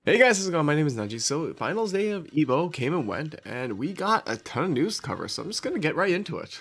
Hey guys, how's it going? My name is Naji. So, finals day of EVO came and went, and we got a ton of news to cover, so I'm just gonna get right into it.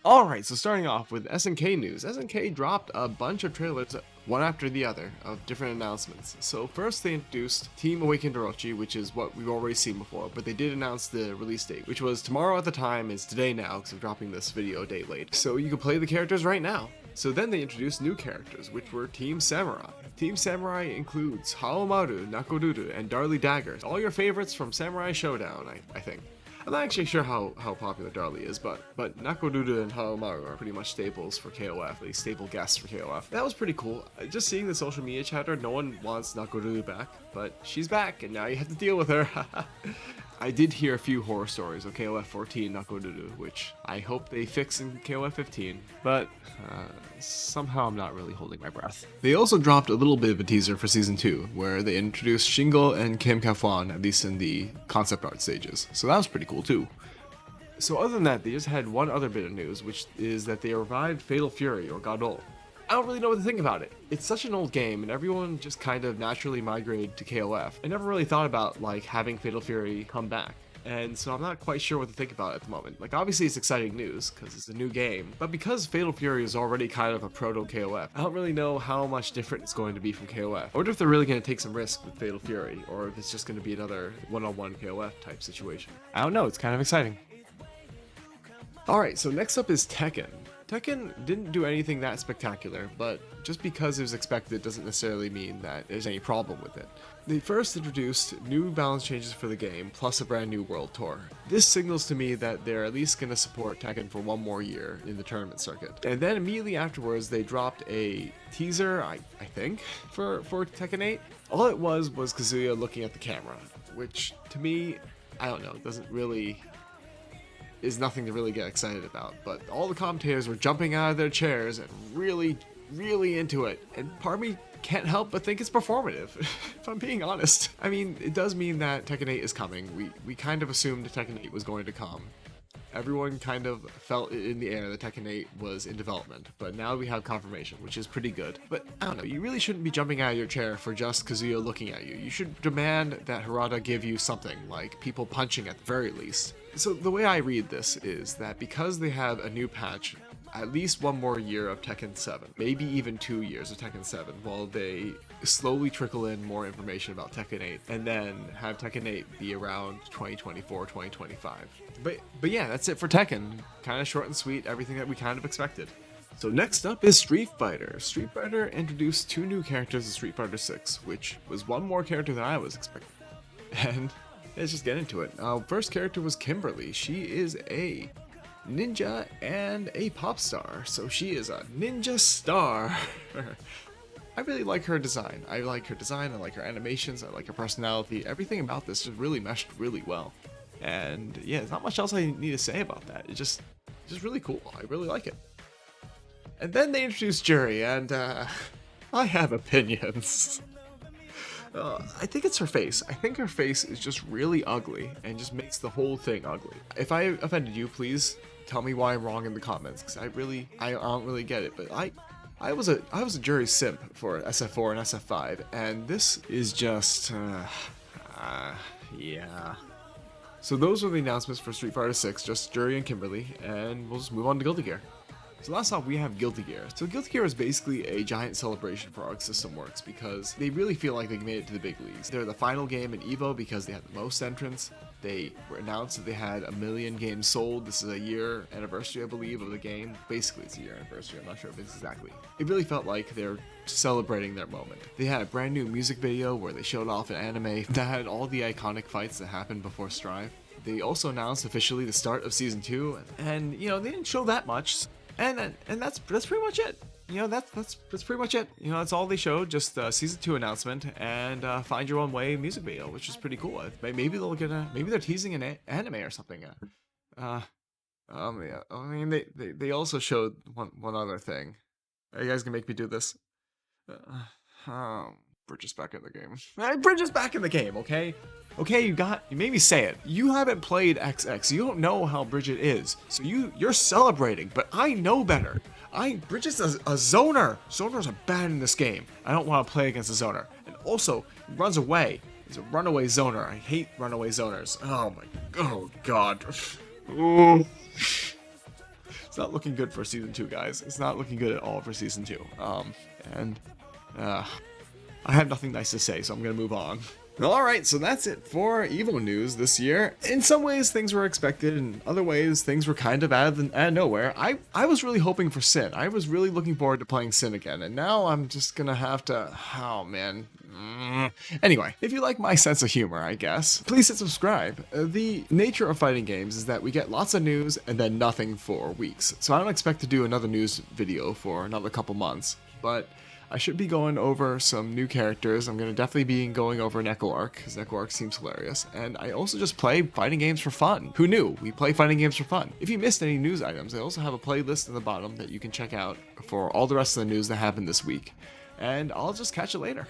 Alright, so starting off with SNK news. SNK dropped a bunch of trailers, one after the other, of different announcements. So first they introduced Team Awakened Orochi, which is what we've already seen before, but they did announce the release date, which was tomorrow at the time, is today now, because I'm dropping this video a day late. So you can play the characters right now. So then they introduced new characters, which were Team Samurai. Team Samurai includes Haomaru, Nakoduru, and Darly Dagger. All your favorites from Samurai Showdown, I think. I'm not actually sure how popular Darly is, but Nakoduru and Haomaru are pretty much staples for KOF, at least staple guests for KOF. That was pretty cool. Just seeing the social media chatter, no one wants Nakoduru back, but she's back, and now you have to deal with her. I did hear a few horror stories of KOF 14 Nakoduru, which I hope they fix in KOF 15, but somehow I'm not really holding my breath. They also dropped a little bit of a teaser for Season 2, where they introduced Shingo and Kim Kafwan, at least in the concept art stages, so that was pretty cool too. So other than that, they just had one other bit of news, which is that they revived Fatal Fury, or Garou. I don't really know what to think about it. It's such an old game, and everyone just kind of naturally migrated to KOF. I never really thought about, like, having Fatal Fury come back. And so I'm not quite sure what to think about it at the moment. Like, obviously it's exciting news, because it's a new game, but because Fatal Fury is already kind of a proto-KOF, I don't really know how much different it's going to be from KOF. I wonder if they're really going to take some risk with Fatal Fury, or if it's just going to be another one-on-one KOF type situation. I don't know, it's kind of exciting. Alright, so next up is Tekken. Tekken didn't do anything that spectacular, but just because it was expected doesn't necessarily mean that there's any problem with it. They first introduced new balance changes for the game, plus a brand new world tour. This signals to me that they're at least going to support Tekken for one more year in the tournament circuit. And then immediately afterwards, they dropped a teaser, I think, for Tekken 8. All it was Kazuya looking at the camera, which to me, I don't know, doesn't really... is nothing to really get excited about, but all the commentators were jumping out of their chairs and really into it, and part of me can't help but think it's performative, if I'm being honest. I mean, it does mean that Tekken 8 is coming. We kind of assumed Tekken 8 was going to come. Everyone kind of felt it in the air that Tekken 8 was in development, but now we have confirmation, which is pretty good. But I don't know, you really shouldn't be jumping out of your chair for just Kazuya looking at you. You should demand that Harada give you something, like people punching at the very least. So the way I read this is that because they have a new patch, at least one more year of Tekken 7, maybe even 2 years of Tekken 7, while they slowly trickle in more information about Tekken 8, and then have Tekken 8 be around 2024, 2025. But yeah, that's it for Tekken. Kind of short and sweet, everything that we kind of expected. So next up is Street Fighter. Street Fighter introduced 2 new characters in Street Fighter 6, which was one more character than I was expecting. And let's just get into it. First character was Kimberly. She is a ninja and a pop star, so she is a ninja star. I really like her design. I like her animations, I like her personality. Everything about this just really meshed really well. And yeah, there's not much else I need to say about that. It's just really cool. I really like it. And then they introduced Juri, and I have opinions. I think it's her face. I think her face is just really ugly and just makes the whole thing ugly. If I offended you, please tell me why I'm wrong in the comments, because I don't really get it. But I was a Juri simp for SF4 and SF5, and this is just yeah. So those were the announcements for Street Fighter 6, just Juri and Kimberly, and we'll just move on to Guilty Gear. So last off, we have Guilty Gear. So Guilty Gear is basically a giant celebration for Arc System Works because they really feel like they made it to the big leagues. They're the final game in EVO because they had the most entrants. They were announced that they had 1 million games sold. This is a year anniversary, I believe, of the game. Basically, it's a year anniversary. I'm not sure if it's exactly. It really felt like they're celebrating their moment. They had a brand new music video where they showed off an anime that had all the iconic fights that happened before Strive. They also announced officially the start of Season 2, and you know, they didn't show that much. And that's pretty much it. You know, that's pretty much it. You know, that's all they showed. Just Season 2 announcement and Find Your Own Way music video, which is pretty cool. Maybe they'll get maybe they're teasing an anime or something. Yeah. I mean, they also showed one other thing. Are you guys gonna make me do this? Bridge is back in the game. Bridge is back in the game. Okay. Okay, you made me say it. You haven't played XX. You don't know how Bridget is. So you're celebrating, but I know better. Bridget's a zoner. Zoners are bad in this game. I don't want to play against a zoner. And also, runs away. He's a runaway zoner. I hate runaway zoners. Oh god. Ooh. It's not looking good for season 2, guys. It's not looking good at all for season 2. I have nothing nice to say, so I'm gonna move on. Alright, so that's it for EVO news this year. In some ways, things were expected, in other ways, things were kind of out of nowhere. I was really hoping for Sin. I was really looking forward to playing Sin again, and now I'm just gonna have to... Oh, man. Anyway, if you like my sense of humor, I guess, please hit subscribe. The nature of fighting games is that we get lots of news and then nothing for weeks. So I don't expect to do another news video for another couple months, but I should be going over some new characters. I'm going to definitely be going over Neko Arc, because Neko Arc seems hilarious. And I also just play fighting games for fun. Who knew? We play fighting games for fun. If you missed any news items, I also have a playlist in the bottom that you can check out for all the rest of the news that happened this week. And I'll just catch you later.